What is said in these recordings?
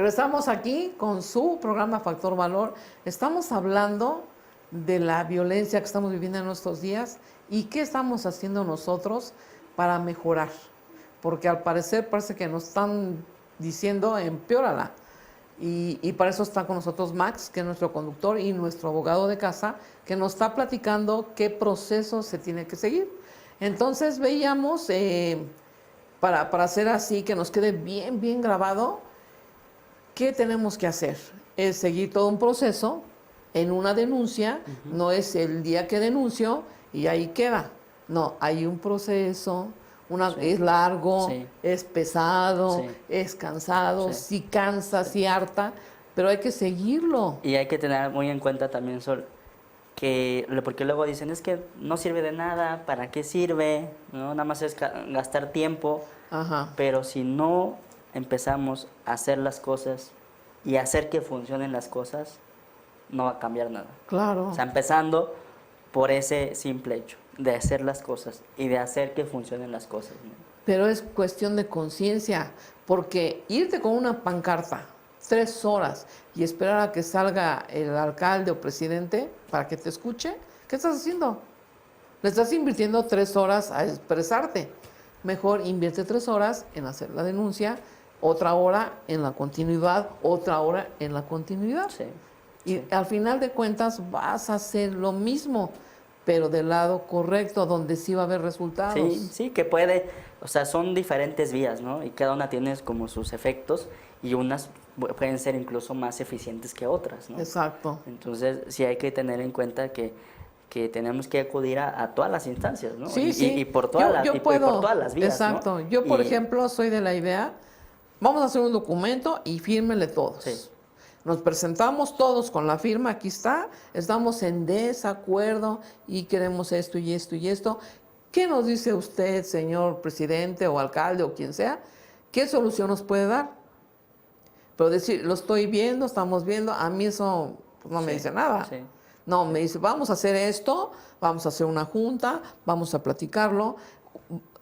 Regresamos aquí con su programa Factor Valor. Estamos hablando de la violencia que estamos viviendo en estos días y qué estamos haciendo nosotros para mejorar. Porque al parecer parece que nos están diciendo empeórala. Y para eso está con nosotros Max, que es nuestro conductor y nuestro abogado de casa, que nos está platicando qué proceso se tiene que seguir. Entonces veíamos, para hacer así, que nos quede bien, bien grabado, ¿qué tenemos que hacer? Es seguir todo un proceso en una denuncia, no es el día que denuncio y ahí queda. No, hay un proceso, es largo, es pesado, es cansado, sí cansa, sí harta, pero hay que seguirlo. Y hay que tener muy en cuenta también, Sol, porque luego dicen, es que no sirve de nada, ¿para qué sirve? ¿No? Nada más es gastar tiempo. Ajá. Pero si no empezamos a hacer las cosas y hacer que funcionen las cosas, no va a cambiar nada. Claro. O sea, empezando por ese simple hecho de hacer las cosas y de hacer que funcionen las cosas, ¿no? Pero es cuestión de conciencia, porque irte con una pancarta 3 horas y esperar a que salga el alcalde o presidente para que te escuche, ¿qué estás haciendo? Le estás invirtiendo 3 horas a expresarte. Mejor invierte 3 horas en hacer la denuncia, otra hora en la continuidad, otra hora en la continuidad. Sí, y al final de cuentas vas a hacer lo mismo, pero del lado correcto, donde sí va a haber resultados. Sí, que puede, o sea, son diferentes vías, ¿no? Y cada una tiene como sus efectos y unas pueden ser incluso más eficientes que otras, ¿no? Exacto. Entonces, sí hay que tener en cuenta que tenemos que acudir a todas las instancias, ¿no? Sí, y por todas por todas las vías, exacto. ¿no? Yo, por ejemplo, soy de la idea, vamos a hacer un documento y fírmenle todos. Sí. Nos presentamos todos con la firma, aquí está, estamos en desacuerdo y queremos esto y esto y esto. ¿Qué nos dice usted, señor presidente o alcalde o quien sea? ¿Qué solución nos puede dar? Pero decir, lo estoy viendo, estamos viendo, a mí eso pues, no me dice nada. Sí. No, me dice, vamos a hacer esto, vamos a hacer una junta, vamos a platicarlo,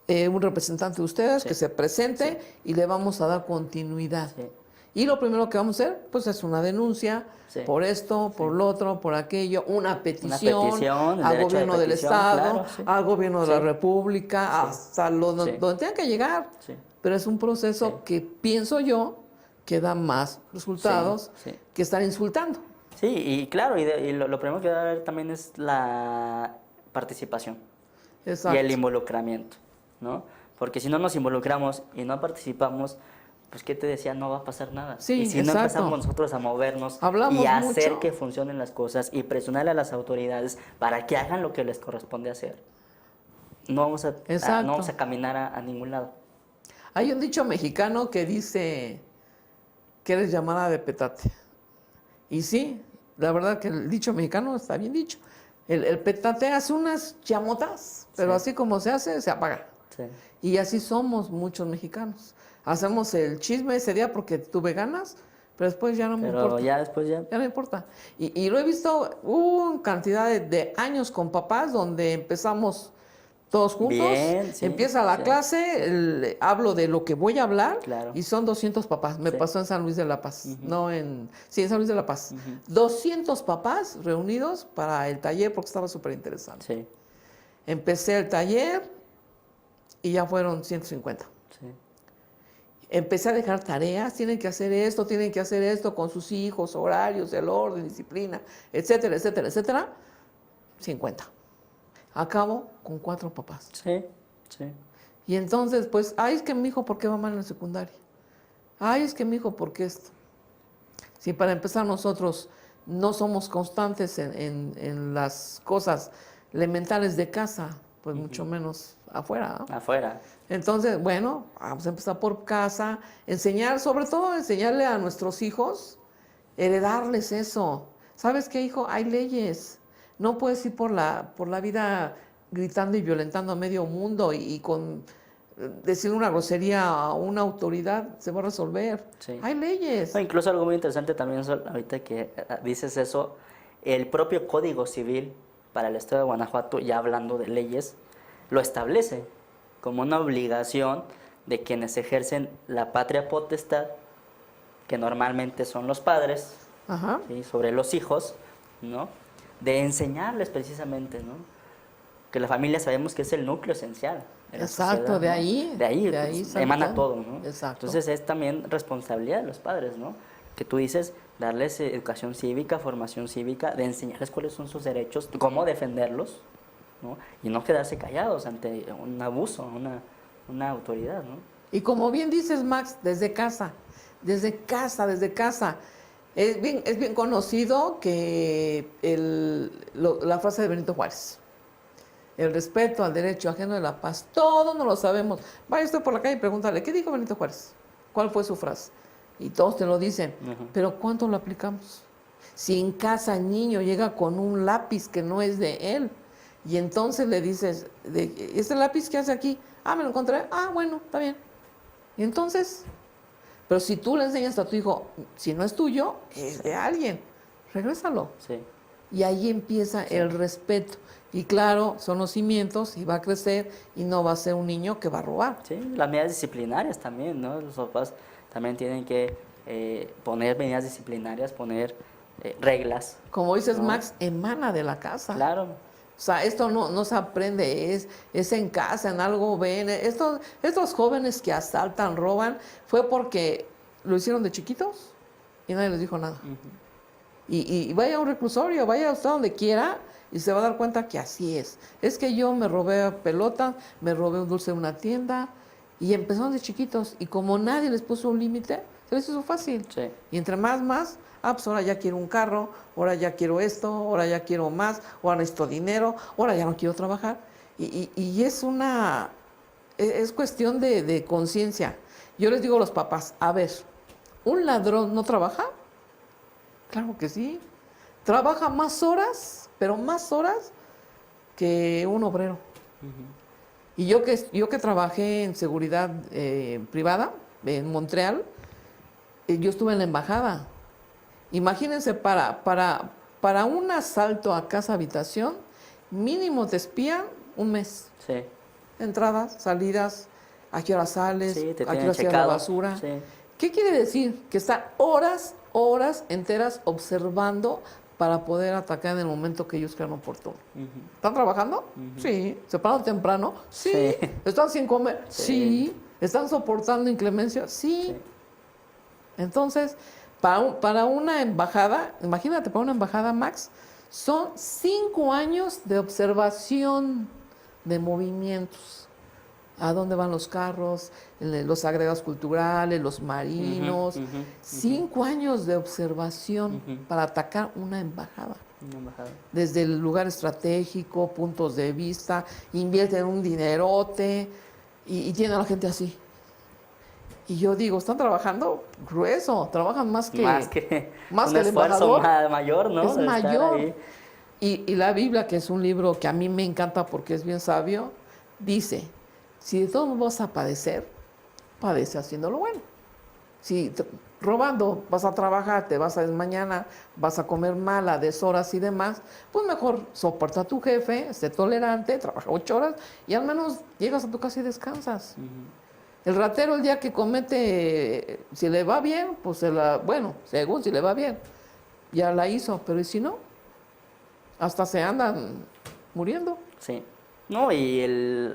un representante de ustedes que se presente y le vamos a dar continuidad. Sí. Y lo primero que vamos a hacer, pues es una denuncia por esto, por lo otro, por aquello, una petición al gobierno del Estado, al gobierno de la República, hasta donde tenga que llegar. Sí. Pero es un proceso que pienso yo que da más resultados que estar insultando. Sí, y claro, y lo primero que debe haber también es la participación. Exacto. Y el involucramiento, ¿no? Porque si no nos involucramos y no participamos, pues ¿qué te decía? No va a pasar nada. Sí, y si no empezamos nosotros a movernos y a hacer que funcionen las cosas y presionarle a las autoridades para que hagan lo que les corresponde hacer, no vamos a caminar a ningún lado. Hay un dicho mexicano que dice que eres llamada de petate. Y sí, la verdad que el dicho mexicano está bien dicho. El petate hace unas chamotas, pero así como se hace, se apaga. Sí. Y así somos muchos mexicanos. Hacemos el chisme ese día porque tuve ganas, pero después ya no me importa. Pero ya después ya no importa. Y lo he visto cantidad de años con papás donde empezamos todos juntos. Bien, empieza la clase, hablo de lo que voy a hablar y son 200 papás. Me pasó en San Luis de la Paz, en San Luis de la Paz. 200 papás reunidos para el taller porque estaba súper interesante. Sí. Empecé el taller y ya fueron 150. Sí. Empecé a dejar tareas, tienen que hacer esto con sus hijos, horarios, el orden, disciplina, etcétera, etcétera, etcétera. 50. Acabo con 4 papás. Sí. Y entonces, pues, es que mi hijo, ¿por qué va mal en la secundaria? Es que mi hijo, ¿por qué esto? Si para empezar nosotros no somos constantes en las cosas elementales de casa, pues mucho menos afuera, ¿no? Afuera. Entonces, bueno, vamos a empezar por casa, sobre todo enseñarle a nuestros hijos, heredarles eso. ¿Sabes qué, hijo? Hay leyes. No puedes ir por la vida gritando y violentando a medio mundo y con decir una grosería a una autoridad se va a resolver. Sí. Hay leyes. Incluso algo muy interesante también, ahorita que dices eso, el propio Código Civil para el Estado de Guanajuato, ya hablando de leyes, lo establece como una obligación de quienes ejercen la patria potestad que normalmente son los padres, ¿sí? Sobre los hijos, ¿no? De enseñarles precisamente, ¿no? Que la familia sabemos que es el núcleo esencial de la sociedad, ¿no? De ahí pues, emana todo, ¿no? Exacto. Entonces es también responsabilidad de los padres, ¿no? Que tú dices, darles educación cívica, formación cívica, de enseñarles cuáles son sus derechos, cómo defenderlos, ¿no? Y no quedarse callados ante un abuso, una autoridad, ¿no? Y como bien dices, Max, desde casa. Es bien conocido que la frase de Benito Juárez, el respeto al derecho ajeno de la paz, todos no lo sabemos. Vaya usted por la calle y pregúntale, ¿qué dijo Benito Juárez? ¿Cuál fue su frase? Y todos te lo dicen, pero ¿cuánto lo aplicamos? Si en casa el niño llega con un lápiz que no es de él, y entonces le dices, ¿este lápiz qué hace aquí? Ah, me lo encontré, bueno, está bien. Y entonces, pero si tú le enseñas a tu hijo, si no es tuyo, es de alguien, regrésalo. Sí. Y ahí empieza el respeto. Y claro, son los cimientos y va a crecer y no va a ser un niño que va a robar. Sí, las medidas disciplinarias también, ¿no? Los papás también tienen que poner medidas disciplinarias, poner reglas. Como dices, ¿no? Max, emana de la casa. Claro. O sea, esto no se aprende, es en casa, en algo ven. Estos jóvenes que asaltan, roban, fue porque lo hicieron de chiquitos y nadie les dijo nada. Y vaya a un reclusorio, vaya usted donde quiera y se va a dar cuenta que así es. Es que yo me robé pelota, me robé un dulce de una tienda y empezaron de chiquitos. Y como nadie les puso un límite, se les hizo fácil. Sí. Y entre más, pues ahora ya quiero un carro, ahora ya quiero esto, ahora ya quiero más, ahora necesito dinero, ahora ya no quiero trabajar. Y es cuestión de conciencia. Yo les digo a los papás, a ver, ¿un ladrón no trabaja? Claro que sí. Trabaja más horas, pero más horas que un obrero. Y yo que trabajé en seguridad privada en Montreal, yo estuve en la embajada. Imagínense, para un asalto a casa-habitación, mínimo te espían un mes. Sí. Entradas, salidas, a qué hora sales, Sí, a qué hora tiras la basura. Sí. ¿Qué quiere decir? Que está horas enteras observando para poder atacar en el momento que ellos crean oportuno. ¿Están trabajando? Sí. ¿Se paran temprano? Sí. ¿Están sin comer? Sí. ¿Están soportando inclemencia? Sí. Entonces, para una embajada, imagínate, para una embajada, Max, son 5 años de observación de movimientos. A dónde van los carros, los agregados culturales, los marinos. 5 años de observación para atacar una embajada. Desde el lugar estratégico, puntos de vista, invierten un dinerote y tienen a la gente así. Y yo digo, están trabajando grueso, trabajan más que el embajador. Mayor, ¿no? Es mayor. Y la Biblia, que es un libro que a mí me encanta porque es bien sabio, dice, si de todos vas a padecer, padece haciendo lo bueno. Si robando vas a trabajar, te vas a mañana, vas a comer mal a deshoras y demás, pues mejor soporta a tu jefe, sé tolerante, trabaja 8 horas y al menos llegas a tu casa y descansas. El ratero, el día que comete, si le va bien, pues según si le va bien, ya la hizo, pero ¿y si no? Hasta se andan muriendo. Sí. No, y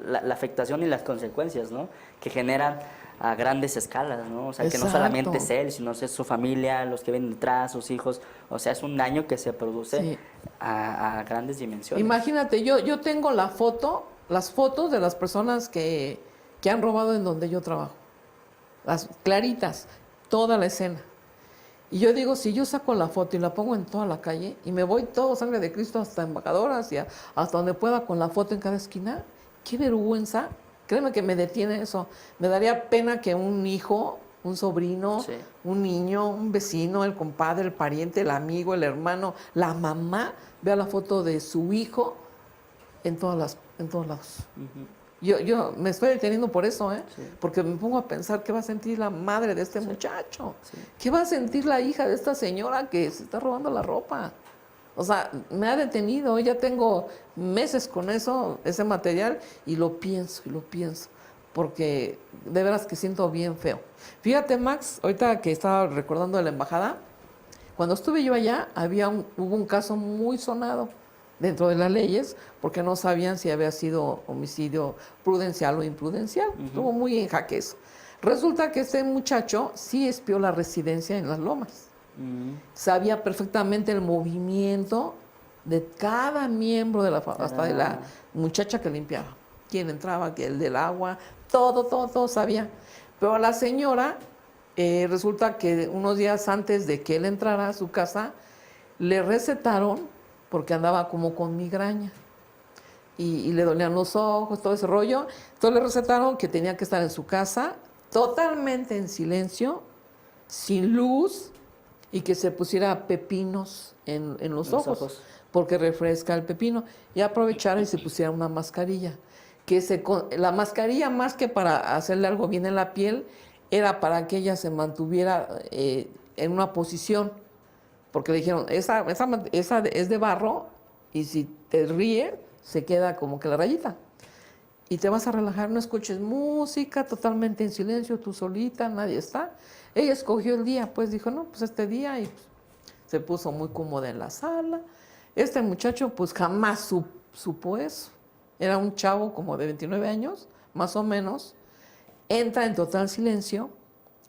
la afectación y las consecuencias, ¿no? Que generan a grandes escalas, ¿no? O sea, que no solamente es él, sino es su familia, los que ven detrás, sus hijos. O sea, es un daño que se produce a grandes dimensiones. Imagínate, yo tengo las fotos de las personas que han robado en donde yo trabajo. Las claritas, toda la escena. Y yo digo, si yo saco la foto y la pongo en toda la calle y me voy todo sangre de Cristo hasta embajadoras y hasta donde pueda con la foto en cada esquina, qué vergüenza. Créeme que me detiene eso. Me daría pena que un hijo, un sobrino, un niño, un vecino, el compadre, el pariente, el amigo, el hermano, la mamá, vea la foto de su hijo en todos lados. Yo me estoy deteniendo por eso, porque me pongo a pensar qué va a sentir la madre de este muchacho, qué va a sentir la hija de esta señora que se está robando la ropa. O sea, me ha detenido, ya tengo meses con ese material y lo pienso. porque de veras que siento bien feo. Fíjate, Max, ahorita que estaba recordando de la embajada, cuando estuve yo allá, hubo un caso muy sonado dentro de las leyes, porque no sabían si había sido homicidio prudencial o imprudencial. Estuvo muy en jaque eso. Resulta que este muchacho sí espió la residencia en Las Lomas. Sabía perfectamente el movimiento de cada miembro de la familia, hasta de la muchacha que limpiaba, quién entraba, el del agua, todo sabía. Pero a la señora, resulta que unos días antes de que él entrara a su casa, le recetaron, porque andaba como con migraña, y le dolían los ojos, todo ese rollo. Entonces le recetaron que tenía que estar en su casa, totalmente en silencio, sin luz, y que se pusiera pepinos en los ojos, porque refresca el pepino, y aprovechara y se pusiera una mascarilla. La mascarilla, más que para hacerle algo bien en la piel, era para que ella se mantuviera en una posición, porque le dijeron, esa es de barro, y si te ríe, se queda como que la rayita. Y te vas a relajar, no escuches música, totalmente en silencio, tú solita, nadie está. Ella escogió el día, pues dijo, no, pues este día, y pues, se puso muy cómoda en la sala. Este muchacho pues jamás supo eso. Era un chavo como de 29 años, más o menos. Entra en total silencio.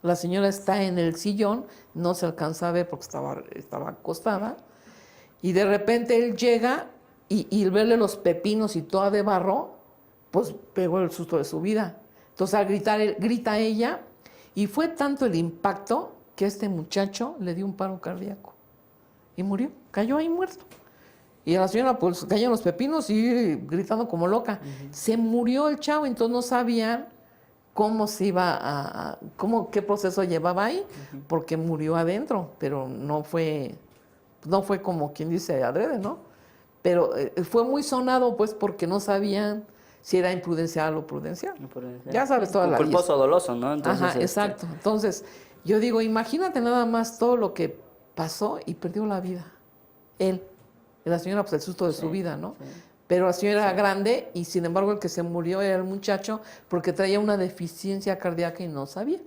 La señora está en el sillón, no se alcanza a ver porque estaba acostada. Y de repente él llega y verle los pepinos y toda de barro, pues pegó el susto de su vida. Entonces al gritar, grita ella, y fue tanto el impacto que este muchacho le dio un paro cardíaco y murió, cayó ahí muerto. Y a la señora pues cayó en los pepinos y gritando como loca. Se murió el chavo, entonces no sabían cómo se iba qué proceso llevaba ahí, porque murió adentro, pero no fue como quien dice adrede, ¿no? Pero fue muy sonado pues porque no sabían si era imprudencial o prudencial. Ya sabes toda la lista. Culposo o doloso, ¿no? Entonces, exacto. Entonces, yo digo, imagínate nada más todo lo que pasó y perdió la vida. Él. Y la señora, pues el susto de su vida, ¿no? Sí. Pero la señora era grande y sin embargo el que se murió era el muchacho porque traía una deficiencia cardíaca y no sabía.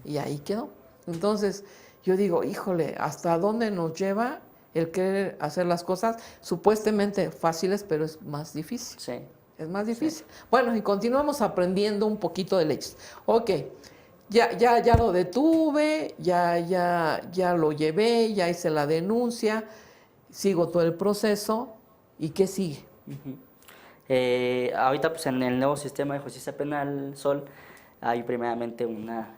Y ahí quedó. Entonces, yo digo, híjole, ¿hasta dónde nos lleva el querer hacer las cosas supuestamente fáciles, pero es más difícil? Sí. Es más difícil. Sí. Bueno, y continuamos aprendiendo un poquito de leyes. Ok, ya lo detuve, ya lo llevé, ya hice la denuncia, sigo todo el proceso, ¿y qué sigue? Ahorita pues en el nuevo sistema de justicia penal, Sol, hay primeramente una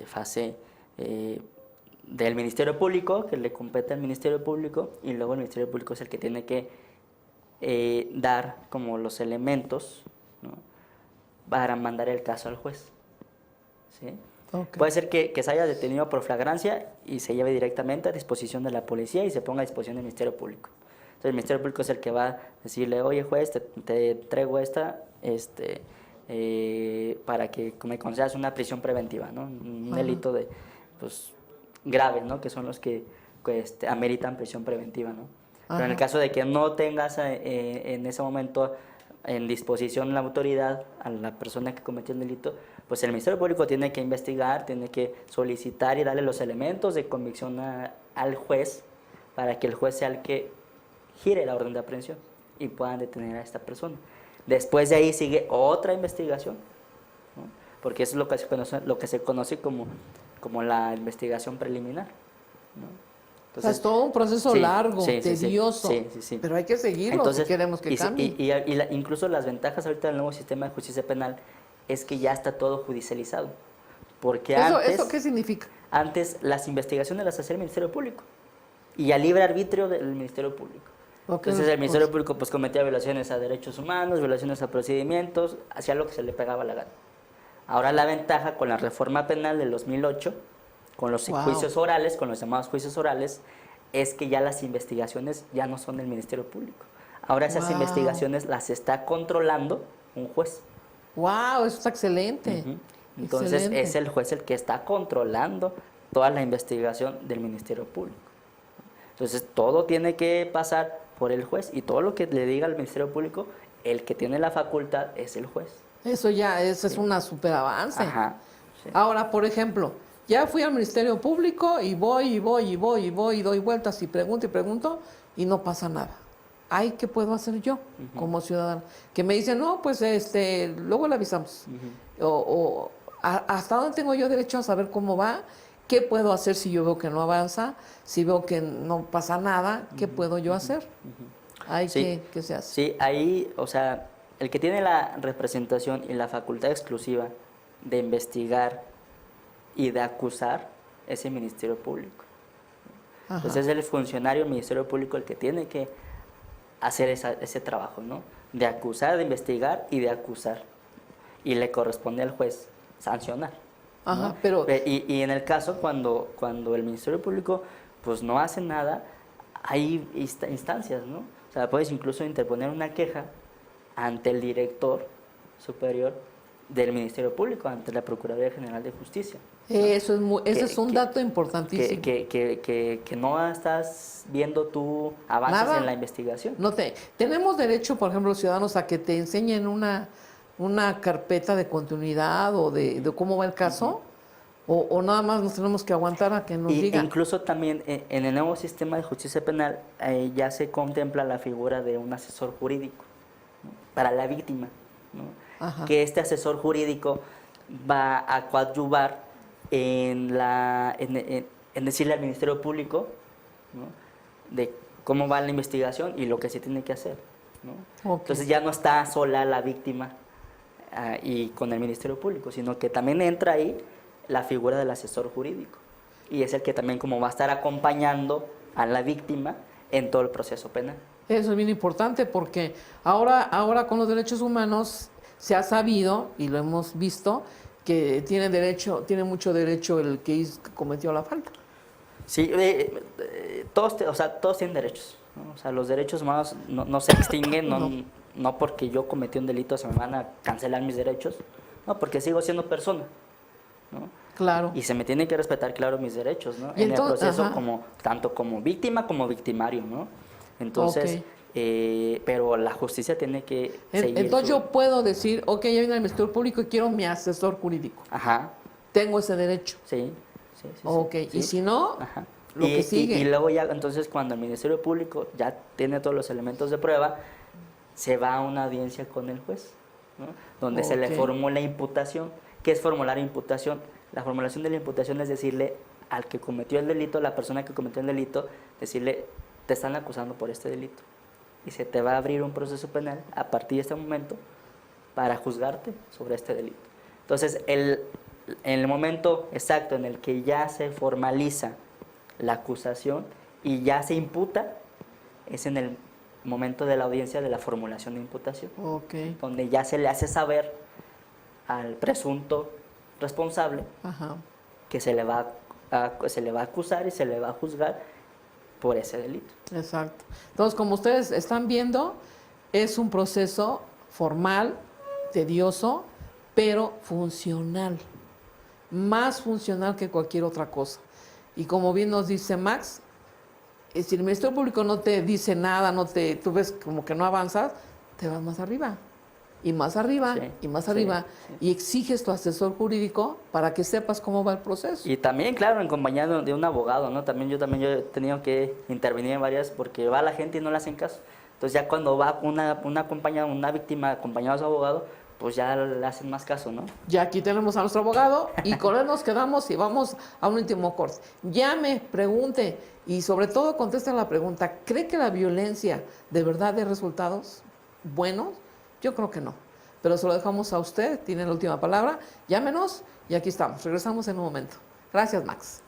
fase del Ministerio Público, que le compete al Ministerio Público, y luego el Ministerio Público es el que tiene que dar como los elementos, ¿no?, para mandar el caso al juez. ¿Sí? Okay. Puede ser que se haya detenido por flagrancia y se lleve directamente a disposición de la policía y se ponga a disposición del Ministerio Público. Entonces el Ministerio Público es el que va a decirle, oye juez, te traigo esta para que me concedas una prisión preventiva, ¿no? Un delito de, pues, grave, ¿no?, que son los que ameritan prisión preventiva, ¿no? Pero en el caso de que no tengas en ese momento en disposición la autoridad a la persona que cometió el delito, pues el Ministerio Público tiene que investigar, tiene que solicitar y darle los elementos de convicción al juez para que el juez sea el que gire la orden de aprehensión y puedan detener a esta persona. Después de ahí sigue otra investigación, ¿no?, porque eso es lo que se conoce como la investigación preliminar, ¿no? Entonces, o sea, es todo un proceso largo, tedioso, sí. Pero hay que seguirlo. Entonces, si queremos que cambie. Incluso las ventajas ahorita del nuevo sistema de justicia penal es que ya está todo judicializado. Porque ¿Eso qué significa? Antes las investigaciones las hacía el Ministerio Público y a libre arbitrio del Ministerio Público. Okay, entonces el Ministerio Público pues cometía violaciones a derechos humanos, violaciones a procedimientos, hacía lo que se le pegaba la gana. Ahora la ventaja con la reforma penal del 2008, con los juicios orales, con los llamados juicios orales, es que ya las investigaciones ya no son del Ministerio Público. Ahora esas investigaciones las está controlando un juez. ¡Wow! Eso está excelente. Entonces excelente. Es el juez el que está controlando toda la investigación del Ministerio Público. Entonces todo tiene que pasar por el juez y todo lo que le diga al Ministerio Público, el que tiene la facultad es el juez. Eso es una super avance. Ajá. Sí. Ahora, por ejemplo, ya fui al Ministerio Público y voy, y doy vueltas y pregunto, y no pasa nada. Ay, ¿qué puedo hacer yo como ciudadano? Que me dicen, no, pues luego le avisamos. ¿Hasta dónde tengo yo derecho a saber cómo va? ¿Qué puedo hacer si yo veo que no avanza? Si veo que no pasa nada, ¿qué puedo yo hacer? ¿Qué se hace? Sí, ahí, o sea, el que tiene la representación y la facultad exclusiva de investigar y de acusar es el Ministerio Público. Entonces es el funcionario del Ministerio Público el que tiene que hacer ese trabajo, ¿no? De acusar, de investigar y de acusar. Y le corresponde al juez sancionar. Ajá, ¿no? pero... Y en el caso cuando el Ministerio Público pues no hace nada, hay instancias, ¿no? O sea, puedes incluso interponer una queja ante el director superior del Ministerio Público, ante la Procuraduría General de Justicia. ¿No? Ese es un dato importantísimo. Que no estás viendo tú avances Nada. En la investigación. Tenemos derecho, por ejemplo, los ciudadanos, a que te enseñen una carpeta de continuidad o de cómo va el caso, o nada más nos tenemos que aguantar a que nos digan. Incluso también en el nuevo sistema de justicia penal ya se contempla la figura de un asesor jurídico, ¿no? Para la víctima, ¿no? Que este asesor jurídico va a coadyuvar en decirle al Ministerio Público, ¿no? De cómo va la investigación y lo que se tiene que hacer, ¿no? Entonces ya no está sola la víctima y con el Ministerio Público, sino que también entra ahí la figura del asesor jurídico y es el que también como va a estar acompañando a la víctima en todo el proceso penal. Eso es bien importante porque ahora con los derechos humanos se ha sabido y lo hemos visto que tiene mucho derecho el que cometió la falta. Sí, todos tienen derechos, ¿no? O sea, los derechos humanos no se extinguen, no porque yo cometí un delito se me van a cancelar mis derechos, no, porque sigo siendo persona, ¿no? Claro. Y se me tiene que respetar, claro, mis derechos, ¿no? En el proceso tanto como víctima como victimario, ¿no? Entonces, pero la justicia tiene que seguir. Entonces yo puedo decir, ok, ya vine al Ministerio Público y quiero mi asesor jurídico. Ajá. Tengo ese derecho. Sí. Ok, sí. Y si no, lo que sigue. Y luego ya, entonces, cuando el Ministerio Público ya tiene todos los elementos de prueba, se va a una audiencia con el juez, ¿no? Donde se le formula imputación. ¿Qué es formular imputación? La formulación de la imputación es decirle al que cometió el delito, la persona que cometió el delito, decirle, te están acusando por este delito. Y se te va a abrir un proceso penal a partir de este momento para juzgarte sobre este delito. Entonces, en el momento exacto en el que ya se formaliza la acusación y ya se imputa, es en el momento de la audiencia de la formulación de imputación, donde ya se le hace saber al presunto responsable que se le va a acusar y se le va a juzgar por ese delito. Exacto. Entonces, como ustedes están viendo, es un proceso formal, tedioso, pero funcional. Más funcional que cualquier otra cosa. Y como bien nos dice Max, si el Ministerio Público no te dice nada, tú ves como que no avanzas, te vas más arriba. Y más arriba, y más arriba, y exiges tu asesor jurídico para que sepas cómo va el proceso. Y también, claro, en compañía de un abogado, ¿no? Yo he tenido que intervenir en varias porque va la gente y no le hacen caso. Entonces ya cuando va una víctima acompañada de su abogado, pues ya le hacen más caso, ¿no? Ya aquí tenemos a nuestro abogado y con él nos quedamos y vamos a un último corte. Llame, pregunte y sobre todo conteste la pregunta, ¿cree que la violencia de verdad dé resultados buenos? Yo creo que no, pero se lo dejamos a usted, tiene la última palabra, llámenos y aquí estamos, regresamos en un momento. Gracias, Max.